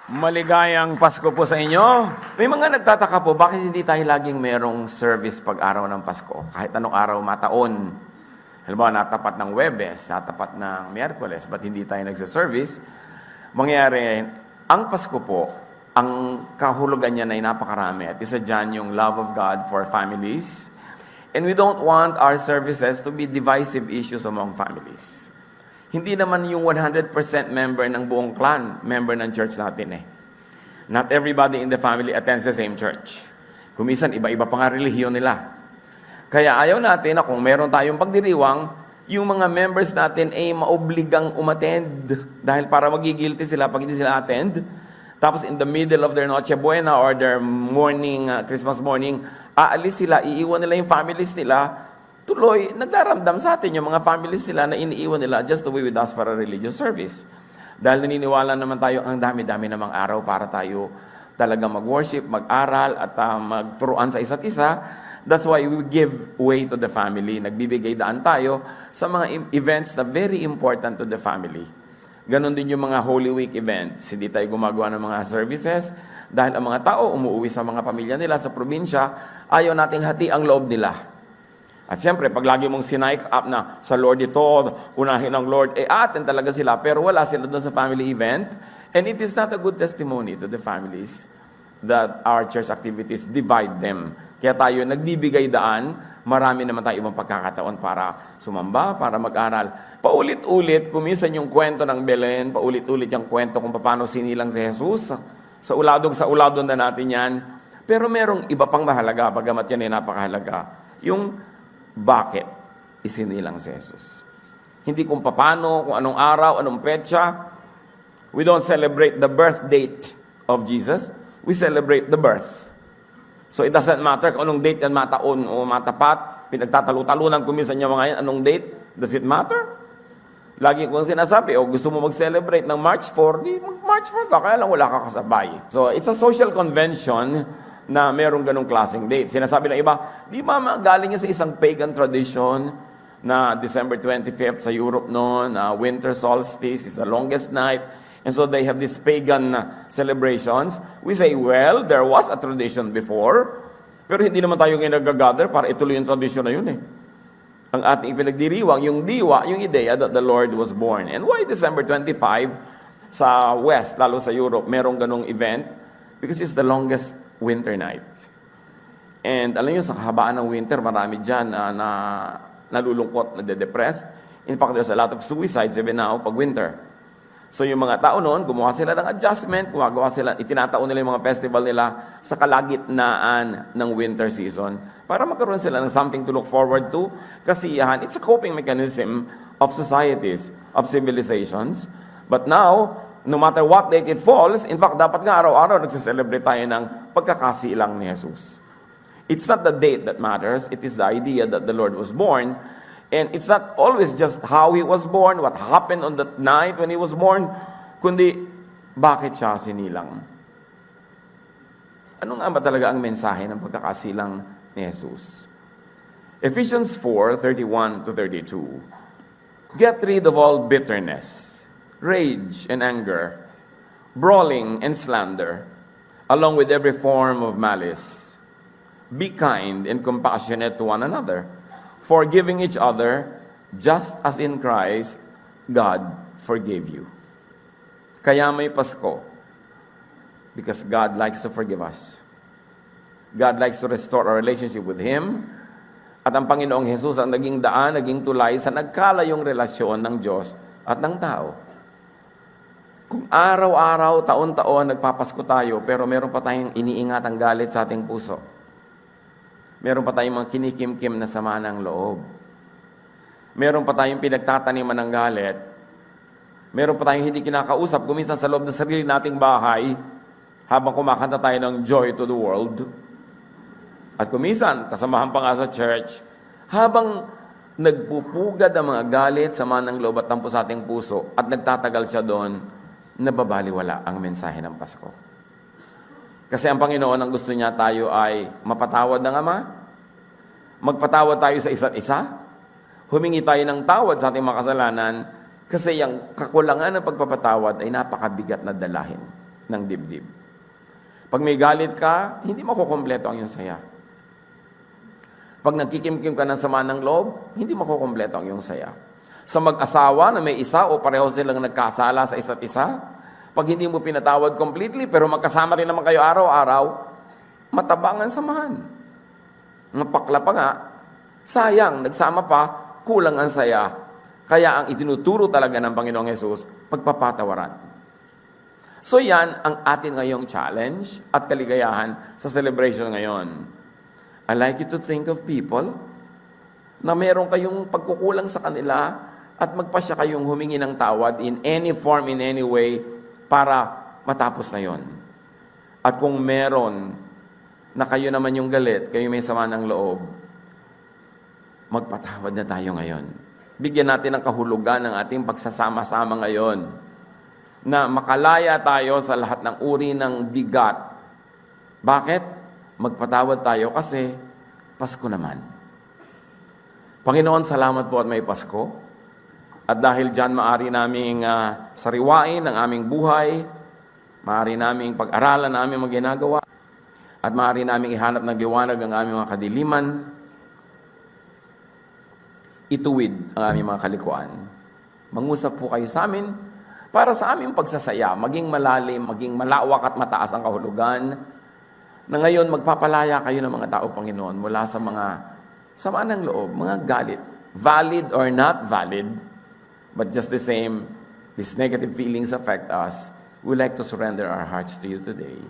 Maligayang Pasko po sa inyo. May mga nagtataka po, bakit hindi tayo laging merong service pag araw ng Pasko? Kahit anong araw mataon. Halimbawa, natapat ng Webes, natapat ng Miyerkules, ba't hindi tayo nagsa-service? Mangyari, ang Pasko po, ang kahulugan niya ay napakarami. At isa dyan yung love of God for families. And we don't want our services to be divisive issues among families. Hindi naman yung 100% member ng buong clan, member ng church natin eh. Not everybody in the family attends the same church. Kumisan, iba-iba pa nga relihiyon nila. Kaya ayaw natin na kung meron tayong pagdiriwang, yung mga members natin ay maobligang umattend. Dahil para magigilty sila pag hindi sila attend. Tapos in the middle of their Noche Buena or their morning, Christmas morning, aalis sila, iiwan nila yung families nila. Tuloy, nagdaramdam sa atin yung mga families nila na iniiwan nila just to be with us for a religious service. Dahil naniniwala naman tayo, ang dami-dami namang araw para tayo talaga mag-worship, mag-aral, at magturuan sa isa't isa. That's why we give way to the family. Nagbibigay daan tayo sa mga events na very important to the family. Ganon din yung mga Holy Week events. Hindi tayo gumagawa ng mga services dahil ang mga tao umuwi sa mga pamilya nila sa probinsya, ayaw nating hati ang loob nila. At siyempre, pag lagi mong sinike up na sa Lord ito, unahin ng Lord, atin talaga sila, pero wala sila doon sa family event. And it is not a good testimony to the families that our church activities divide them. Kaya tayo nagbibigay daan, marami naman tayo ibang pagkakataon para sumamba, para mag-aral. Paulit-ulit, kuminsan yung kwento ng Belen, paulit-ulit yung kwento kung paano sinilang si Jesus. Sa uladong na natin yan. Pero merong iba pang mahalaga, bagamat yan ay napakahalaga. Yung bakit isinilang si Jesus. Hindi kung paano, kung anong araw, anong petsa. We don't celebrate the birth date of Jesus. We celebrate the birth. So it doesn't matter kung anong date yan mataon o matapat. Pinagtatalo-talunan kumisan niya mga yan. Anong date? Does it matter? Lagi kong sinasabi, gusto mo mag-celebrate ng March 4, di mag-March 4 ka, kaya lang wala ka kasabay. So it's a social convention na merong ganong klaseng date. Sinasabi ng iba, di ba galing niya sa isang pagan tradition na December 25th sa Europe noon, winter solstice is the longest night, and so they have these pagan celebrations. We say, well, there was a tradition before, pero hindi naman tayo ngayon nag-gather para ituloy yung tradition na yun eh. Ang ating ipinagdiriwang, yung diwa, yung ideya that the Lord was born. And why December 25 sa West, lalo sa Europe, merong ganong event? Because it's the longest winter night. And alam niyo, sa kahabaan ng winter, marami dyan na nalulungkot, nade-depressed. In fact, there's a lot of suicides even now pag winter. So yung mga tao noon, gumawa sila ng adjustment, itinataon nila yung mga festival nila sa kalagitnaan ng winter season para magkaroon sila ng something to look forward to. Kasiyahan, it's a coping mechanism of societies, of civilizations. But now, no matter what date it falls, in fact, dapat nga araw-araw nagsiselebrate tayo ng pagkakasilang ni Jesus. It's not the date that matters, it is the idea that the Lord was born. And it's not always just how He was born, what happened on that night when He was born, kundi bakit siya sinilang. Ano nga ba talaga ang mensahe ng pagkakasilang ni Jesus? Ephesians 4:31-32. Get rid of all bitterness, rage and anger, brawling and slander, along with every form of malice. Be kind and compassionate to one another, forgiving each other, just as in Christ, God forgave you. Kaya may Pasko, because God likes to forgive us. God likes to restore our relationship with Him, at ang Panginoong Jesus ang naging daan, naging tulay sa nagkalayong relasyon ng Diyos at ng tao. Kung araw-araw, taon-taon, nagpapasko tayo, pero meron pa tayong iniingatang galit sa ating puso. Meron pa tayong mga kinikim-kim na sama ng loob. Meron pa tayong pinagtataniman ng galit. Meron pa tayong hindi kinakausap, kuminsan sa loob ng sarili nating bahay, habang kumakanta tayo ng Joy to the World. At kuminsan, kasamahan pa nga sa church, habang nagpupugad ang mga galit, sama ng loob at tampo sa ating puso, at nagtatagal siya doon, nababaliwala ang mensahe ng Pasko. Kasi ang Panginoon ang gusto niya tayo ay mapatawad ng Ama, magpatawad tayo sa isa't isa, humingi tayo ng tawad sa ating mga kasalanan, kasi yung kakulangan ng pagpapatawad ay napakabigat na dalahin. ng dibdib. Pag may galit ka, hindi makukompleto ang iyong saya. Pag nagkikimkim ka ng sama ng loob, hindi makukompleto ang iyong saya. Sa mag-asawa na may isa o pareho silang nagkasala sa isa't isa, pag hindi mo pinatawad completely, pero magkasama rin naman kayo araw-araw, matabang ang samahan. Mapakla pa nga, sayang, nagsama pa, kulang ang saya. Kaya ang itinuturo talaga ng Panginoong Hesus, pagpapatawaran. So yan ang atin ngayong challenge at kaligayahan sa celebration ngayon. I like you to think of people na meron kayong pagkukulang sa kanila at magpasya kayong humingi ng tawad in any form, in any way, para matapos na yon. At kung meron na kayo naman yung galit, kayo may sama ng loob, magpatawad na tayo ngayon. Bigyan natin ng kahulugan ng ating pagsasama-sama ngayon na makalaya tayo sa lahat ng uri ng bigat. Bakit? Magpatawad tayo kasi Pasko naman. Panginoon, salamat po at may Pasko. At dahil dyan, maaari naming sariwain ang aming buhay, maaari naming pag-aralan ang aming mga ginagawa, at maaari naming ihanap ng liwanag ang aming mga kadiliman, ituwid ang aming mga kalikuan. Mangusap po kayo sa amin para sa aming pagsasaya, maging malalim, maging malawak at mataas ang kahulugan, na ngayon magpapalaya kayo ng mga tao, Panginoon, mula sa mga sama ng loob, mga galit, valid or not valid, but just the same, these negative feelings affect us. We like to surrender our hearts to you today.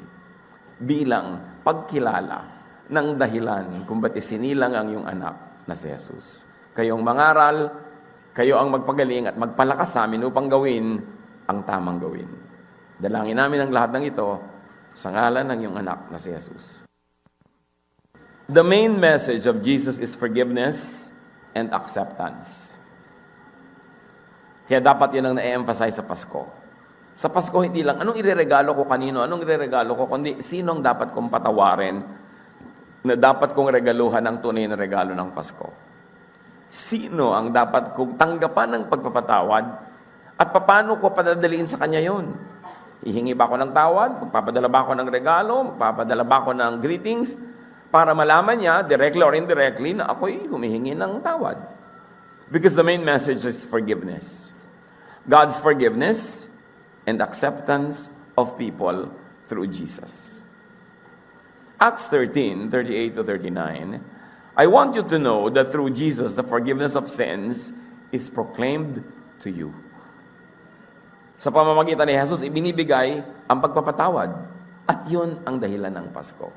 Bilang pagkilala ng dahilan kung ba't isinilang ang iyong anak na si Jesus. Kayong mangaral, kayo ang magpagaling at magpalakas sa amin upang gawin ang tamang gawin. Dalangin namin ang lahat ng ito sa ngalan ng iyong anak na si Jesus. The main message of Jesus is forgiveness and acceptance. Kaya dapat yun ang na-emphasize sa Pasko. Sa Pasko, hindi lang, anong ireregalo ko kanino, anong ireregalo ko, kundi sinong dapat kong patawarin na dapat kong regaluhan ng tunay na regalo ng Pasko. Sino ang dapat kong tanggapan ng pagpapatawad at paano ko padadaliin sa kanya yon? Hihingi ba ako ng tawad? Magpapadala ba ako ng regalo? Magpapadala ba ako ng greetings? Para malaman niya, directly or indirectly, na ako'y humihingi ng tawad. Because the main message is forgiveness. God's forgiveness and acceptance of people through Jesus. Acts 13:38-39, I want you to know that through Jesus, the forgiveness of sins is proclaimed to you. Sa pamamagitan ni Jesus, ibinibigay ang pagpapatawad. At yun ang dahilan ng Pasko.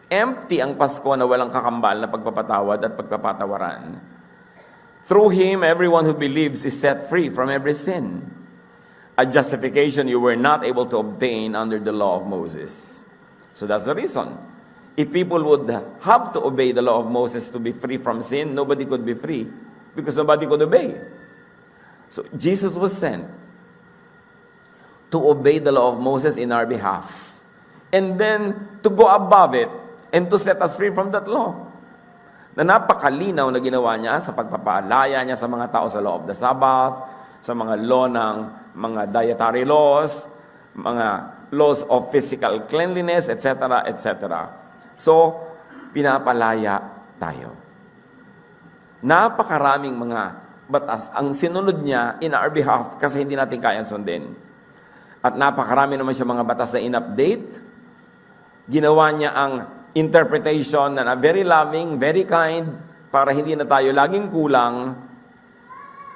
Empty ang Pasko na walang kakambal na pagpapatawad at pagpapatawaran. Through Him, everyone who believes is set free from every sin. A justification you were not able to obtain under the law of Moses. So that's the reason. If people would have to obey the law of Moses to be free from sin, nobody could be free because nobody could obey. So Jesus was sent to obey the law of Moses in our behalf. And then to go above it and to set us free from that law. Na napakalinaw na ginawa niya sa pagpapaalaya niya sa mga tao sa law of the Sabbath, sa mga law ng mga dietary laws, mga laws of physical cleanliness, etc., etc. So, pinapalaya tayo. Napakaraming mga batas ang sinunod niya in our behalf kasi hindi natin kaya sundin. At napakarami naman siya mga batas na in-update. Ginawa niya ang interpretation na very loving, very kind, para hindi na tayo laging kulang.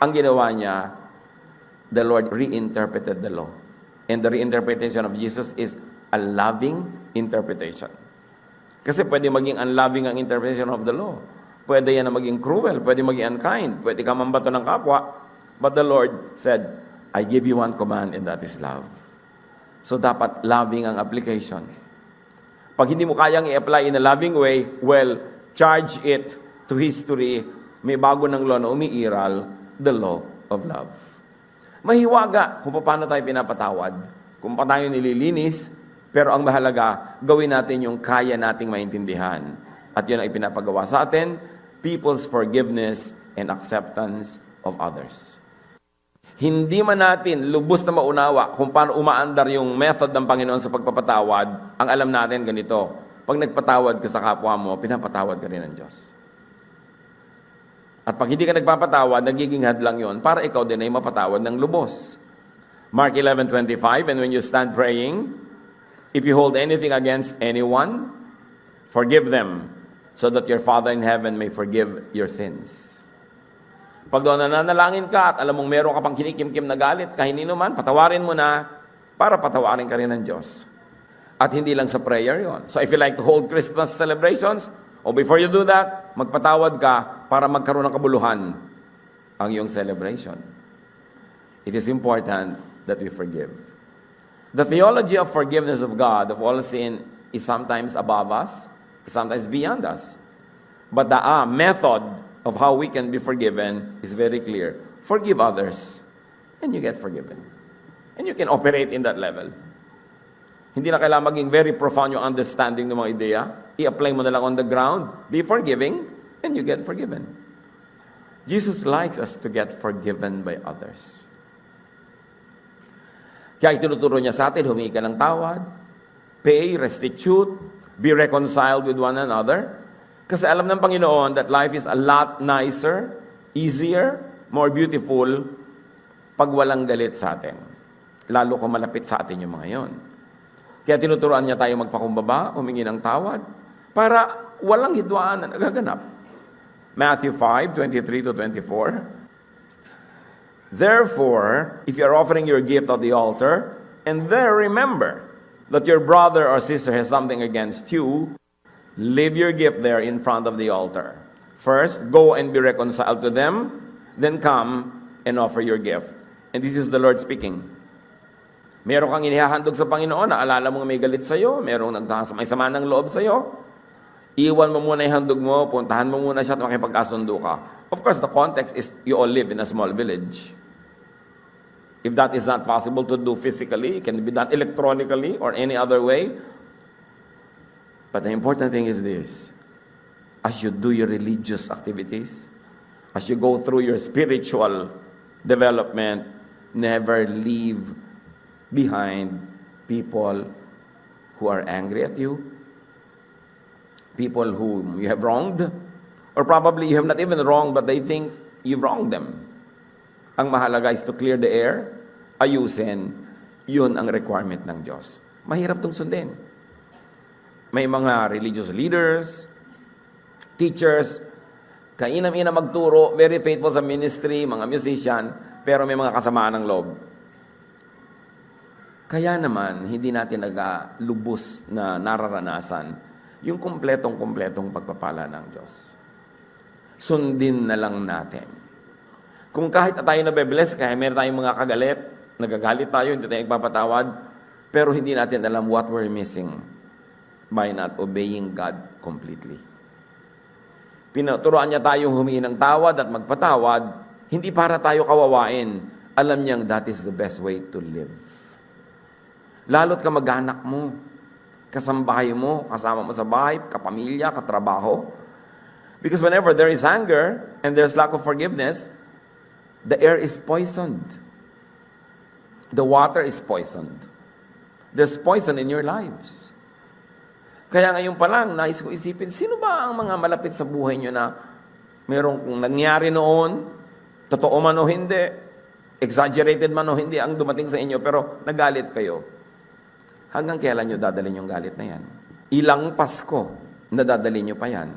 Ang ginawa niya, the Lord reinterpreted the law. And the reinterpretation of Jesus is a loving interpretation. Kasi pwede maging unloving ang interpretation of the law. Pwede yan na maging cruel, pwede maging unkind, pwede ka mambato ng kapwa. But the Lord said, I give you one command and that is love. So dapat loving ang application. Pag hindi mo kayang i-apply in a loving way, well, charge it to history. May bago ng law na umiiral, the law of love. Mahiwaga kung paano tayo pinapatawad, kung paano tayo nililinis, pero ang mahalaga, gawin natin yung kaya nating maintindihan. At yun ay pinapagawa sa atin, people's forgiveness and acceptance of others. hindi man natin lubos na maunawa kung paano umaandar yung method ng Panginoon sa pagpapatawad, ang alam natin ganito, pag nagpatawad ka sa kapwa mo, pinapatawad ka rin ng Diyos. At pag hindi ka nagpapatawad, nagiging hadlang yon para ikaw din ay mapatawad ng lubos. Mark 11:25, and when you stand praying, if you hold anything against anyone, forgive them, so that your Father in heaven may forgive your sins. Pag doon nananalangin ka at alam mong meron ka pang kinikimkim na galit, kahinino man, patawarin mo na para patawarin ka rin ng Diyos. At hindi lang sa prayer yon. So if you like to hold Christmas celebrations, or before you do that, magpatawad ka para magkaroon ng kabuluhan ang iyong celebration. It is important that we forgive. The theology of forgiveness of God of all sin is sometimes above us, sometimes beyond us. But the method of how we can be forgiven is very clear. Forgive others, and you get forgiven. And you can operate in that level. Hindi na kailangan maging very profound yung understanding ng mga ideya. I-apply mo na lang on the ground. Be forgiving, and you get forgiven. Jesus likes us to get forgiven by others. Kaya itinuturo niya sa atin, humingi ka ng tawad, pay, restitute, be reconciled with one another. Kasi alam ng Panginoon that life is a lot nicer, easier, more beautiful pag walang galit sa atin. Lalo kung malapit sa atin yung mga yon. Kaya tinuturuan niya tayo magpakumbaba, humingi ng tawad, para walang hidwaan na nagaganap. Matthew 5:23-24. Therefore, if you are offering your gift at the altar, and there remember that your brother or sister has something against you, leave your gift there in front of the altar. First, go and be reconciled to them, then come and offer your gift. And this is the Lord speaking. Meron kang inihahandog sa Panginoon, naalala mo may galit sa'yo, merong may sama ng loob sa'yo, iwan mo muna yung handog mo, puntahan mo muna siya at makipag-asundo ka. Of course, the context is you all live in a small village. If that is not possible to do physically, it can be done electronically or any other way. But the important thing is this: as you do your religious activities, as you go through your spiritual development, never leave behind people who are angry at you, people whom you have wronged, or probably you have not even wronged but they think you've wronged them. Ang mahalaga is to clear the air, ayusin, yun ang requirement ng Diyos. Mahirap itong sundin. May mga religious leaders, teachers, kainam-ina magturo, very faithful sa ministry, mga musician, pero may mga kasamaan ng loob. Kaya naman, hindi natin lubos na nararanasan yung kumpletong pagpapala ng Diyos. Sundin na lang natin. Kung kahit tayo nabe-bless, kaya meron tayong mga kagalit, nagagalit tayo, hindi tayo nagpapatawad, pero hindi natin alam what we're missing by not obeying God completely. Pinuturuan niya tayong humingi ng tawad at magpatawad, hindi para tayo kawawain. Alam niyang that is the best way to live. Lalo't kamag-anak mo, kasambahay mo, kasama mo sa bahay, kapamilya, katrabaho. Because whenever there is anger and there's lack of forgiveness, the air is poisoned. The water is poisoned. There's poison in your lives. Kaya ngayon pa lang, nais ko isipin, sino ba ang mga malapit sa buhay nyo na merong kung nangyari noon, totoo man o hindi, exaggerated man o hindi ang dumating sa inyo, pero nagalit kayo. Hanggang kailan nyo dadalhin yung galit na yan? Ilang Pasko na dadalhin nyo pa yan?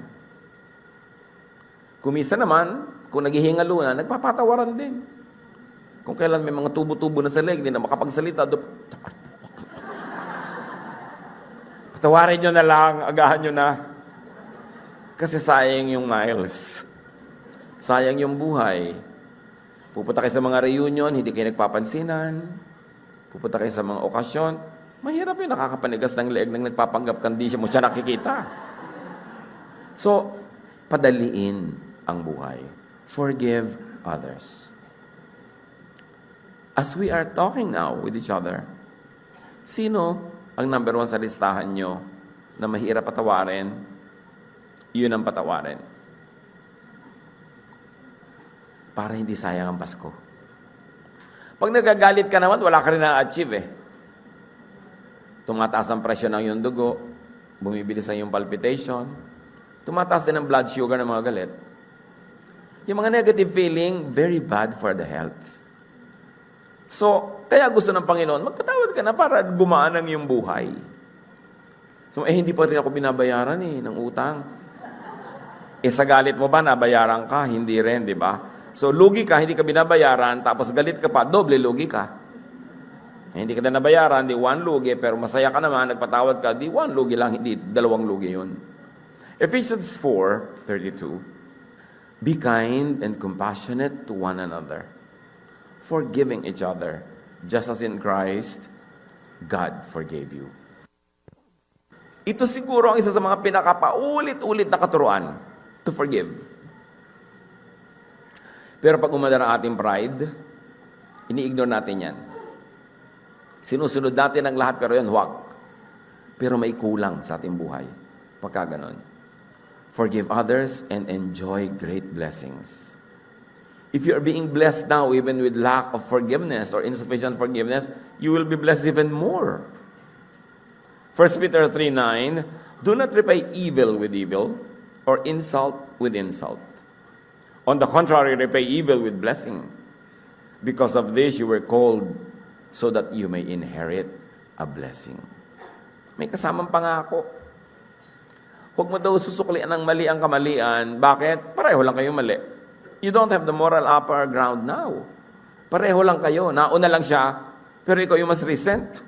Kumisa naman, kung naghihingalo na, nagpapatawaran din. Kung kailan may mga tubo-tubo na sa leg, hindi na makapagsalita, tawarin nyo na lang, agahan nyo na. Kasi sayang yung miles. Sayang yung buhay. Pupunta kayo sa mga reunion, hindi kayo nagpapansinan. Pupunta kayo sa mga okasyon, mahirap yung nakakapanigas ng leeg nang nagpapanggap kandi mo siya nakikita. So, padaliin ang buhay. Forgive others. As we are talking now with each other, sino ang number 1 sa listahan nyo na mahirap patawarin? Yun ang patawarin. Para hindi sayang ang Pasko. Pag nagagalit ka naman, wala ka rin na-achieve eh. Tumataas ang presyo ng iyong dugo, bumibilis ang iyong palpitation, tumataas din ang blood sugar ng mga galit. Yung mga negative feeling, very bad for the health. So, kaya gusto ng Panginoon, magpatawad ka na para gumaan ang iyong buhay. So, hindi pa rin ako binabayaran ng utang. Sa galit mo ba, nabayaran ka? Hindi rin, di ba? So, lugi ka, hindi ka binabayaran, tapos galit ka pa, doble lugi ka. Hindi ka na nabayaran, di one lugi, pero masaya ka naman, nagpatawad ka, di one lugi lang, hindi dalawang lugi yun. Ephesians 4:32. Be kind and compassionate to one another, forgiving each other, just as in Christ, God forgave you. Ito siguro ang isa sa mga pinakapaulit-ulit na katuruan, to forgive. Pero pag umadara ang ating pride, ini-ignore natin yan. Sinusunod natin ang lahat, pero yan, huwag. Pero may kulang sa ating buhay. Pagka ganon. Forgive others and enjoy great blessings. If you are being blessed now, even with lack of forgiveness or insufficient forgiveness, you will be blessed even more. 1 Peter 3:9, do not repay evil with evil or insult with insult. On the contrary, repay evil with blessing. Because of this, you were called so that you may inherit a blessing. May kasamang pangako. Huwag mo daw susuklian ng mali ang kamalian. Bakit? Pareho lang kayo mali. You don't have the moral upper ground now. Pareho lang kayo. Nauna lang siya, pero ikaw yung mas recent.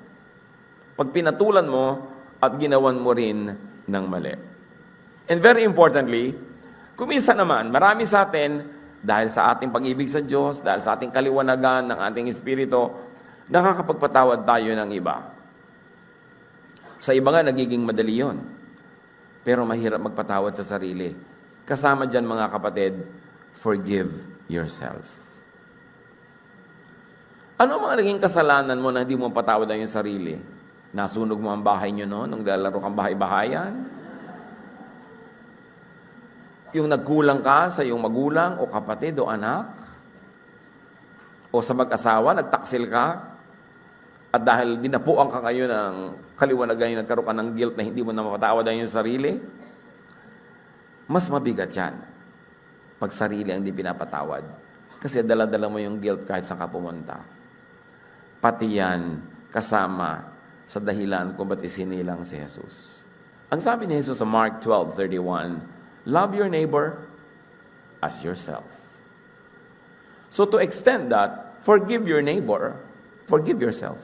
Pag pinatulan mo at ginawan mo rin ng mali. And very importantly, kuminsan naman, marami sa atin, dahil sa ating pag-ibig sa Diyos, dahil sa ating kaliwanagan ng ating espiritu, nakakapagpatawad tayo ng iba. Sa iba nga, nagiging madali yon. Pero mahirap magpatawad sa sarili. Kasama dyan, mga kapatid, forgive yourself. Ano ang mga naging kasalanan mo na hindi mo patawad ang iyong sarili? Nasunog mo ang bahay nyo noon nung lalaro kang bahay-bahayan? Yung nagkulang ka sa iyong magulang o kapatid o anak? O sa mag-asawa, nagtaksil ka? At dahil dinapuan ka kayo ng kaliwanagan, nagkaroon ka ng guilt na hindi mo na mapatawad ang iyong sarili, mas mabigat yan pag sarili ang di pinapatawad. Kasi dala-dala mo yung guilt kahit saan ka pumunta. Pati yan kasama sa dahilan kung ba't isinilang si Jesus. Ang sabi ni Jesus sa Mark 12:31, love your neighbor as yourself. So to extend that, forgive your neighbor, forgive yourself.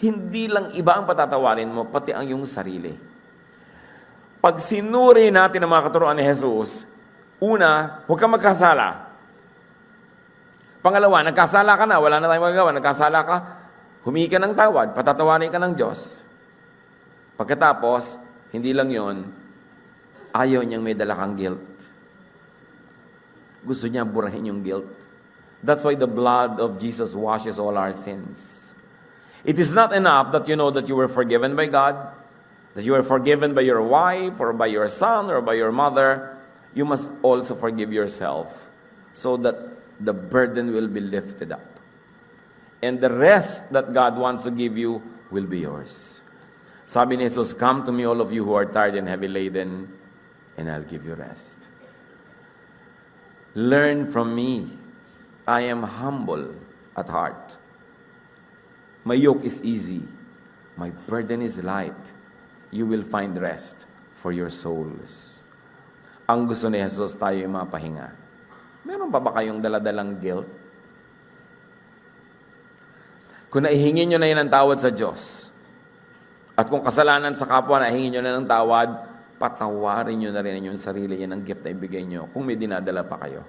Hindi lang iba ang patatawarin mo, pati ang iyong sarili. Pag sinuri natin ang mga katuruan ni Jesus, una, huwag kang magkasala. Pangalawa, nagkasala ka na, wala na tayong magagawa, nagkasala ka, humingi ka ng tawad, patatawarin ka ng Diyos. Pagkatapos, hindi lang yon, ayaw niyang may dala kang guilt. Gusto niya burahin yung guilt. That's why the blood of Jesus washes all our sins. It is not enough that you know that you were forgiven by God, that you were forgiven by your wife, or by your son, or by your mother. You must also forgive yourself so that the burden will be lifted up. And the rest that God wants to give you will be yours. Sabi ni Jesus, come to me all of you who are tired and heavy laden, and I'll give you rest. Learn from me. I am humble at heart. My yoke is easy. My burden is light. You will find rest for your souls. Ang gusto ni Jesus, tayo yung mapahinga. Meron pa ba kayong daladalang guilt? Kung naihingin nyo na yun ang tawad sa Diyos, at kung kasalanan sa kapwa, naihingin nyo na ng tawad, patawarin nyo na rin yung sarili, yan ang gift na ibigay nyo, kung may dinadala pa kayo.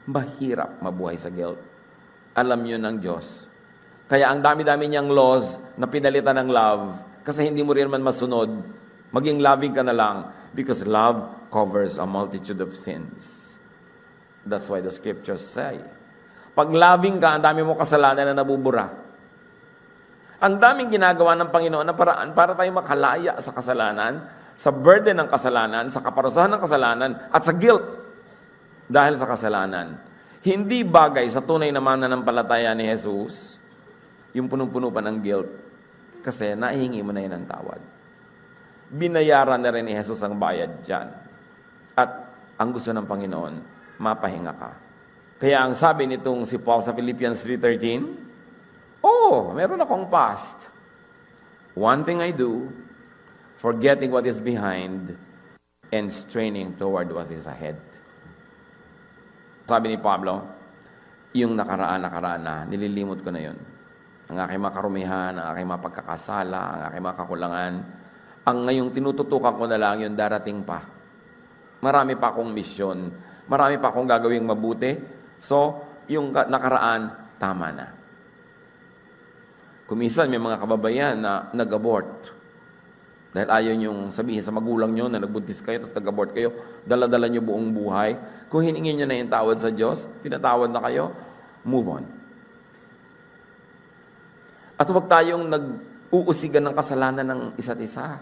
Mahirap mabuhay sa guilt. Alam nyo ng Diyos. Kaya ang dami-dami niyang laws na pinalitan ng love, kasi hindi mo rin man masunod, maging loving ka na lang, because love covers a multitude of sins. That's why the scriptures say, pag loving ka, ang dami mo kasalanan na nabubura. Ang daming ginagawa ng Panginoon na paraan para tayo makalaya sa kasalanan, sa burden ng kasalanan, sa kaparusahan ng kasalanan, at sa guilt dahil sa kasalanan. Hindi bagay sa tunay na mananampalataya ni Jesus, yung punong-puno pa ng guilt, kasi nahihingi mo na yun ng tawad. Binayaran na rin ni Jesus ang bayad dyan. At ang gusto ng Panginoon, mapahinga ka. Kaya ang sabi nitong si Paul sa Philippians 3:13, meron akong past. One thing I do, forgetting what is behind and straining toward what is ahead. Sabi ni Pablo, yung nakaraan na, nililimot ko na yun. Ang aking mga karumihan, ang aking mga pagkakasala, ang aking mga kakulangan. Ang ngayong tinututukan ko na lang, yung darating pa. Marami pa akong misyon. Marami pa akong gagawing mabuti. So, yung nakaraan, tama na. Kumisan, may mga kababayan na nag-abort. Dahil ayaw niyong sabihin sa magulang niyo na nagbuntis kayo, tapos nag-abort kayo, dala-dala niyo buong buhay. Kung hiningin niyo na yung tawad sa Diyos, pinatawad na kayo, move on. At huwag tayong nag-uusigan ng kasalanan ng isa't isa.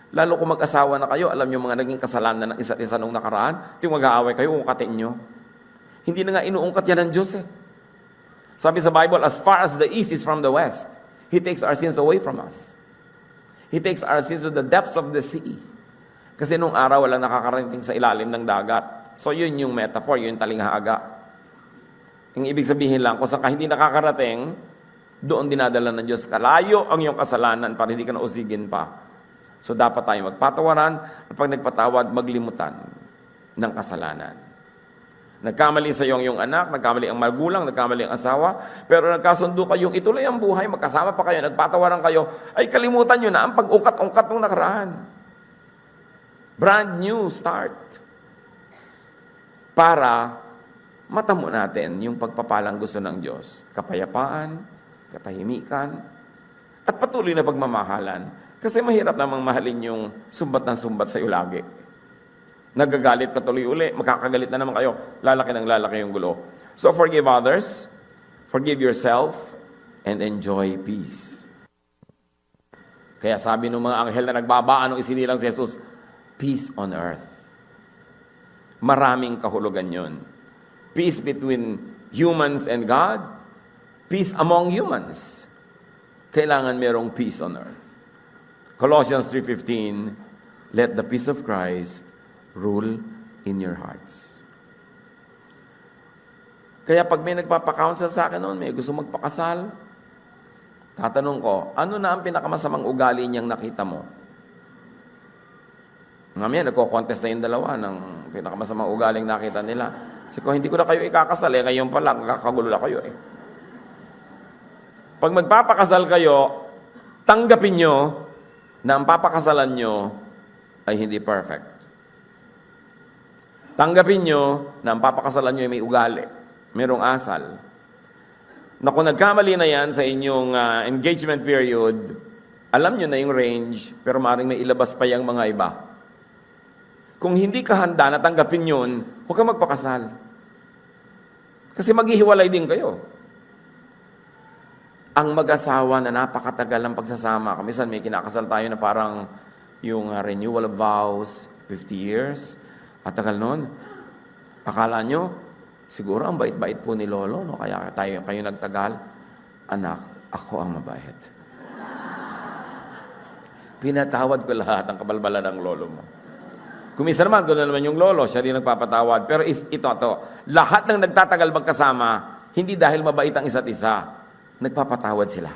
Lalo kung mag-asawa na kayo, alam niyo mga naging kasalanan ng isa't isa nung nakaraan, yung mag-aaway kayo, ungkatin niyo. Hindi na nga inuungkat yan ng Diyos eh. Sabi sa Bible, as far as the east is from the west, He takes our sins away from us. He takes our sins to the depths of the sea. Kasi nung araw, walang nakakarating sa ilalim ng dagat. So yun yung metaphor, yun yung talinghaga. Yung ibig sabihin lang, kung saan ka hindi nakakarating, doon dinadala ng Diyos. Kalayo ang iyong kasalanan para hindi ka nausigin pa. So dapat tayo magpatawaran at pag nagpatawad, maglimutan ng kasalanan. Nagkamali sa iyong anak, nagkamali ang magulang, nagkamali ang asawa, pero nagkasundo kayong ituloy ang buhay, magkasama pa kayo, nagpatawaran kayo, ay kalimutan nyo na ang pag-ukat-ungkat ng nakaraan. Brand new start. Para matamo natin yung pagpapalang gusto ng Diyos. Kapayapaan, katahimikan, at patuloy na pagmamahalan. Kasi mahirap namang mahalin yung sumbat ng sumbat sa iyo lagi. Nagagalit ka tuloy uli, makakagalit na naman kayo, lalaki ng lalaki yung gulo. So forgive others, forgive yourself, and enjoy peace. Kaya sabi ng mga anghel na nagbabaan nung isinilang si Jesus, peace on earth. Maraming kahulugan yun. Peace between humans and God, peace among humans. Kailangan merong peace on earth. Colossians 3:15, let the peace of Christ rule in your hearts. Kaya pag may nagpapakounsel sa akin noon, may gusto magpakasal, tatanong ko, ano na ang pinakamasamang ugali niyang nakita mo? Ngayon, nagko-contest na yung dalawa ng pinakamasamang ugaling nakita nila. Kasi kung hindi ko na kayo ikakasal, ngayon pa lang, kakagulo na kayo eh. Pag magpapakasal kayo, tanggapin nyo na ang papakasalan nyo ay hindi perfect. Tanggapin nyo na ang papakasalan nyo ay may ugali, mayroong asal. Na kung nagkamali na yan sa inyong engagement period, alam nyo na yung range, pero maaaring may ilabas pa yung mga iba. Kung hindi ka handa na tanggapin yun, huwag kang magpakasal. Kasi maghihiwalay din kayo. Ang mag-asawa na napakatagal ng pagsasama, kamisan may kinakasal tayo na parang yung renewal of vows, 50 years, at tagal nun. Akala nyo, siguro ang bait-bait po ni Lolo, no? Kaya kayo nagtagal. Anak, ako ang mabait. Pinatawad ko lahat ang kabalbalan ng Lolo mo. Kumisa naman, doon na naman yung Lolo, siya rin nagpapatawad. Pero ito, lahat ng nagtatagal magkasama, hindi dahil mabait ang isa't isa, nagpapatawad sila.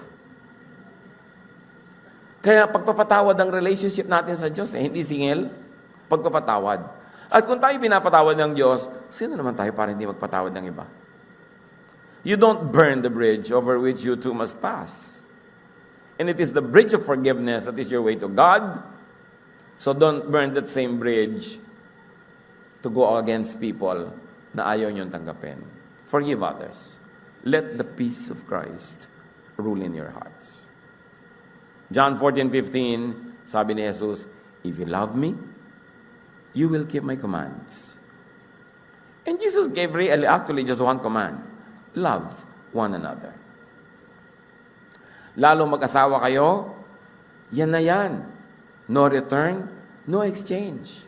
Kaya pagpapatawad ang relationship natin sa Diyos, hindi singil, pagpapatawad. At kung tayo pinapatawad ng Diyos, sino naman tayo para hindi magpatawad ng iba? You don't burn the bridge over which you too must pass. And it is the bridge of forgiveness that is your way to God. So don't burn that same bridge to go against people na ayaw niyong tanggapin. Forgive others. Let the peace of Christ rule in your hearts. John 14:15, sabi ni Jesus, if you love me, you will keep my commands. And Jesus gave actually just one command. Love one another. Lalo mag-asawa kayo, yan na yan. No return, no exchange.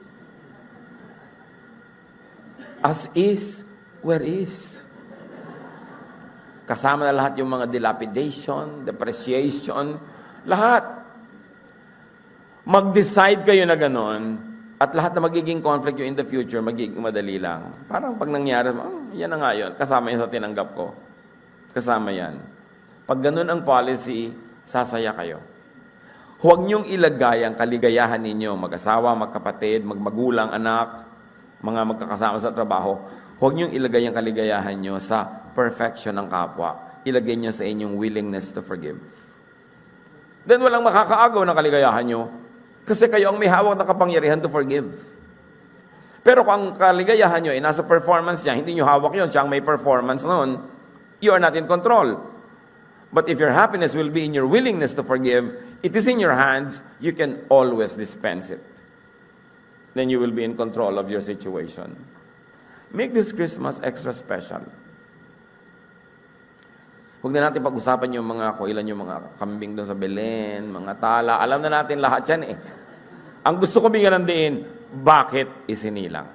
As is, Where is? Kasama na lahat yung mga dilapidation, depreciation, lahat. Mag-decide kayo na ganon, at lahat na magiging conflict yung in the future, magiging madali lang. Parang pag nangyari, yan na nga yun, kasama yan sa tinanggap ko. Kasama yan. Pag ganon ang policy, sasaya kayo. Huwag niyong ilagay ang kaligayahan ninyo, mag-asawa, magkapatid, magmagulang, anak, mga magkakasama sa trabaho. Huwag niyong ilagay ang kaligayahan niyo sa perfection ng kapwa. Ilagay niyo sa inyong willingness to forgive. Then walang makakaagaw ng kaligayahan niyo kasi kayo ang may hawak na kapangyarihan to forgive. Pero kung ang kaligayahan niyo ay nasa performance niya, hindi niyo hawak yun, siya ang may performance noon, you are not in control. But if your happiness will be in your willingness to forgive, it is in your hands, you can always dispense it. Then you will be in control of your situation. Make this Christmas extra special. Huwag na natin pag-usapan yung mga, kung ilan yung mga kambing doon sa Belen, mga tala. Alam na natin lahat yan eh. Ang gusto ko bigyan ng diin, bakit isinilang?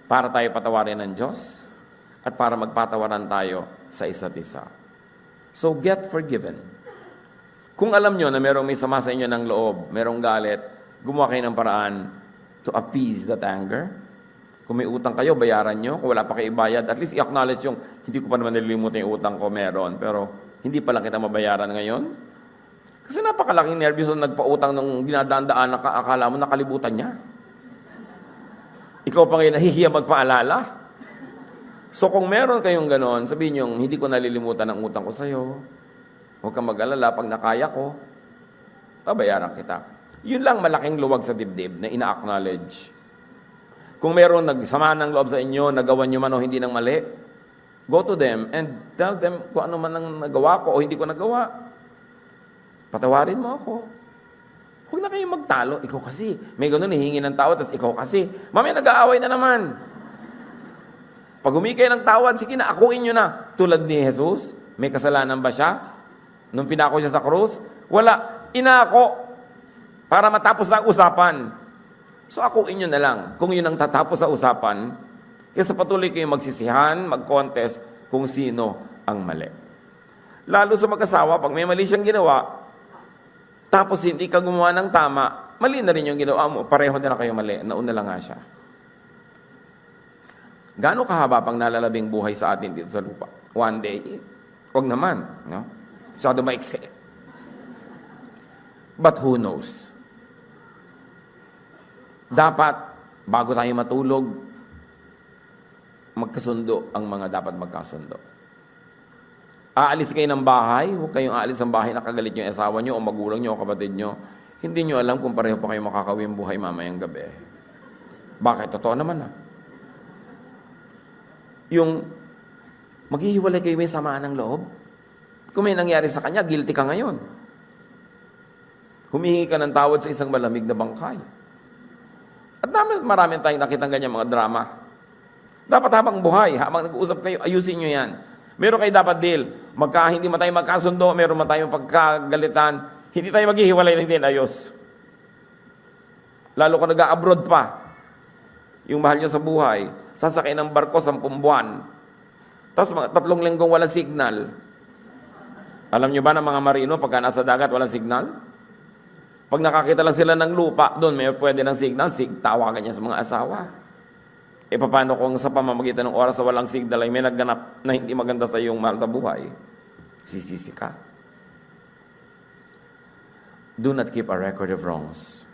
Para tayo patawarin ng Diyos at para magpatawaran tayo sa isa't isa. So get forgiven. Kung alam nyo na merong may sama sa inyo ng loob, merong galit, gumawa kayo ng paraan to appease that anger. Kung may utang kayo, bayaran nyo. Kung wala pa kayo bayad, at least i-acknowledge yung, hindi ko pa naman nililimutan yung utang ko, meron. Pero hindi pa lang kita mabayaran ngayon. Kasi napakalaking nervyos nung nagpautang nung dinadaan-daan, akala mo nakalibutan niya. Ikaw pa ngayon nahihiya magpaalala. So kung meron kayong ganon, sabihin nyo, hindi ko nalilimutan ang utang ko sa'yo. Huwag kang mag-alala, pag nakaya ko, babayaran kita. Yun lang malaking luwag sa dibdib na ina-acknowledge. Kung meron nagsama ng loob sa inyo, nagawa nyo man o hindi ng mali, go to them and tell them kung ano man ang nagawa ko o hindi ko nagawa. Patawarin mo ako. Huwag na kayong magtalo. Ikaw kasi, may ganun, hihingi ng tawad, tapos ikaw kasi, mamaya nag-aaway na naman. Pag humingi kayo ng tawad, sige na, akuin nyo na. Tulad ni Jesus, may kasalanan ba siya? Nung pinako siya sa krus? Wala. Inako. Para matapos ang usapan. So akuin nyo na lang, kung yun ang tatapos sa usapan, kaysa patuloy kayo magsisihan, mag-contest kung sino ang mali. Lalo sa mag-asawa, pag may mali siyang ginawa, tapos hindi ka gumawa ng tama, mali na rin yung ginawa mo, pareho na kayo mali, nauna lang nga siya. Gaano kahaba pang nalalabing buhay sa atin dito sa lupa? One day? Huwag naman, no? Masyado maiksi. But who knows? Dapat, bago tayo matulog, magkasundo ang mga dapat magkasundo. Aalis kayo ng bahay, huwag kayong aalis ng bahay na kagalit nyo yung asawa nyo o magulang nyo o kapatid nyo. Hindi nyo alam kung pareho pa kayo makakawin buhay mamayang gabi. Bakit? Totoo naman na. Yung maghihiwalay kayo may samaan ng loob. Kung may nangyari sa kanya, guilty ka ngayon. Humihingi ka ng tawad sa isang malamig na bangkay. At marami tayong nakitang ganyan mga drama. Dapat habang buhay, habang nag-uusap kayo, ayusin nyo yan. Meron kayo dapat deal. Hindi man tayo magkasundo, meron man tayong pagkagalitan, hindi tayo maghihiwalay na hindi ayos. Lalo kung nag-abroad pa, yung mahal nyo sa buhay, sasakay ng barko 10 buwan. Tapos 3 linggong walang signal. Alam nyo ba ng mga marino, pagka nasa dagat walang signal? Pag nakakita lang sila ng lupa, doon may pwede ng signal, tawagan niya sa mga asawa. E paano kung sa pamamagitan ng oras sa walang signal ay may nagganap na hindi maganda sa iyong mahal sa buhay? Sisisi ka. Do not keep a record of wrongs.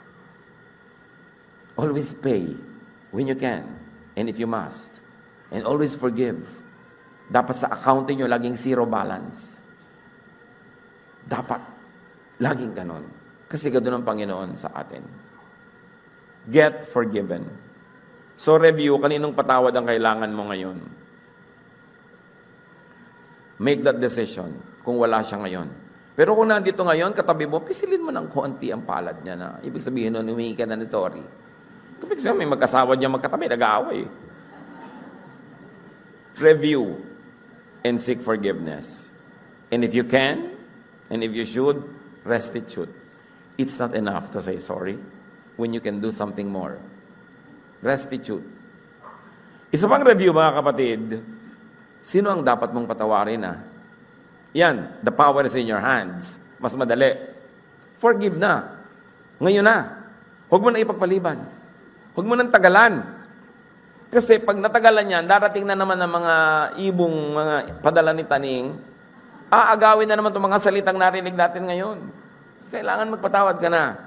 Always pay when you can and if you must. And always forgive. Dapat sa accounting nyo laging zero balance. Dapat. Laging ganon. Kasi ganoon ang Panginoon sa atin. Get forgiven. So review, kaninong patawad ang kailangan mo ngayon? Make that decision kung wala siya ngayon. Pero kung nandito ngayon, katabi mo, pisilin mo ng konti ang palad niya na ibig sabihin nun, humingi ka na ng sorry. Ibig sabihin, may mag-asawa niya magkatabi, nag-aaway. Review and seek forgiveness. And if you can, and if you should, restitute. It's not enough to say sorry when you can do something more. Restitute. Isa pang review mga kapatid, sino ang dapat mong patawarin Yan, the power is in your hands. Mas madali. Forgive na. Ngayon na. Huwag mo na ipagpaliban. Huwag mo nang tagalan. Kasi pag natagalan yan, darating na naman ng mga ibong, mga padala ni Taning, aagawin na naman itong mga salitang narinig natin ngayon. Kailangan magpatawad ka na.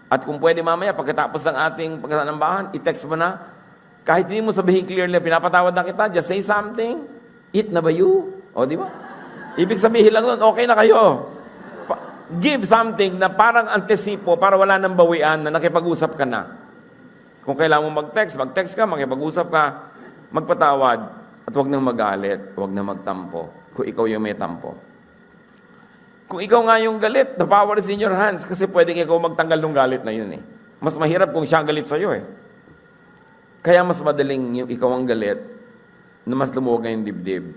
At kung pwede mamaya, pagkatapos ng ating pagkasanambahan, i-text mo na. Kahit hindi mo sabihin clearly, pinapatawad na kita, just say something. Eat na ba you? O, di ba? Ibig sabihin lang nun, okay na kayo. Give something na parang antesipo para wala nang bawian na nakipag-usap ka na. Kung kailangan mo mag-text ka, makipag-usap ka, magpatawad, at huwag nang magalit, huwag nang magtampo, kung ikaw yung may tampo. Kung ikaw nga yung galit, the power is in your hands, kasi pwedeng ikaw magtanggal ng galit na yun Mas mahirap kung siya galit sa'yo Kaya mas madaling yung ikaw ang galit, na mas lumuwag yung dibdib.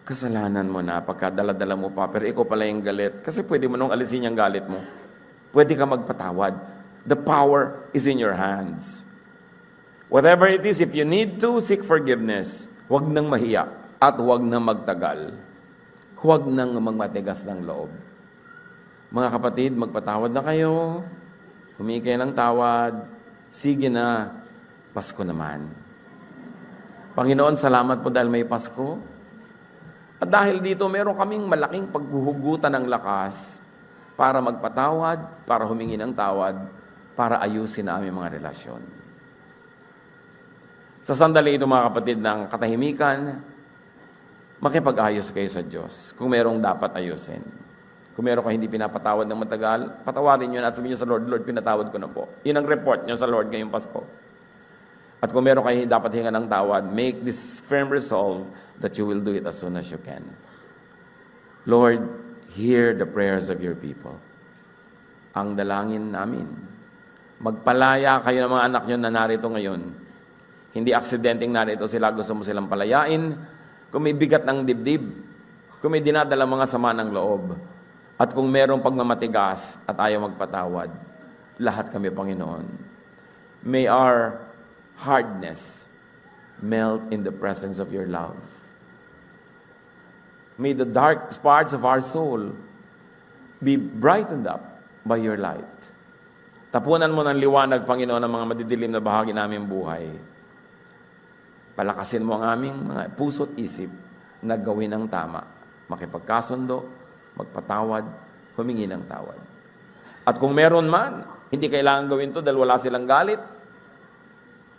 Kasalanan mo na, pagkadala-dala mo pa, pero ikaw pala yung galit. Kasi pwede mo nung alisin yung galit mo. Pwede ka magpatawad. The power is in your hands. Whatever it is, if you need to seek forgiveness, huwag nang mahiya at huwag nang magtagal. Huwag nang magmatigas ng loob. Mga kapatid, magpatawad na kayo. Humingi kayo ng tawad. Sige na, Pasko naman. Panginoon, salamat po dahil may Pasko. At dahil dito, meron kaming malaking paghuhugutan ng lakas para magpatawad, para humingi ng tawad, para ayusin na aming mga relasyon. Sa sandali ito mga kapatid ng katahimikan, makipag-ayos kayo sa Diyos kung merong dapat ayusin. Kung meron kayo hindi pinapatawad ng matagal, patawarin nyo na at sabihin nyo sa Lord, Lord, pinatawad ko na po. Yun ang report nyo sa Lord ngayong Pasko. At kung meron kayo dapat hinga ng tawad, make this firm resolve that you will do it as soon as you can. Lord, hear the prayers of your people. Ang dalangin namin, magpalaya kayo ng mga anak nyo na narito ngayon. Hindi aksidenteng narito sila, gusto mo silang palayain. Kung may bigat ng dibdib, kung may dinadala mga sama ng loob, at kung merong pagmamatigas at ayaw magpatawad, lahat kami, Panginoon. May our hardness melt in the presence of your love. May the dark parts of our soul be brightened up by your light. Tapunan mo ng liwanag, Panginoon, ang mga madidilim na bahagi naming buhay. Palakasin mo ang aming mga puso't isip na gawin ang tama. Makipagkasundo, magpatawad, humingi ng tawad. At kung meron man, hindi kailangan gawin to dahil wala silang galit.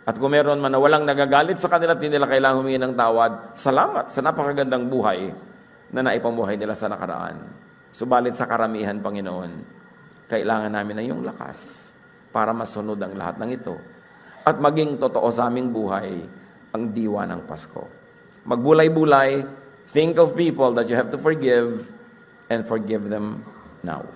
At kung meron man na walang nagagalit sa kanila at hindi nila kailangan humingi ng tawad, salamat sa napakagandang buhay na naipamuhay nila sa nakaraan. Subalit sa karamihan, Panginoon, kailangan namin ng iyong lakas para masunod ang lahat ng ito at maging totoo sa aming buhay ang diwa ng Pasko. Magbulay-bulay, think of people that you have to forgive and forgive them now.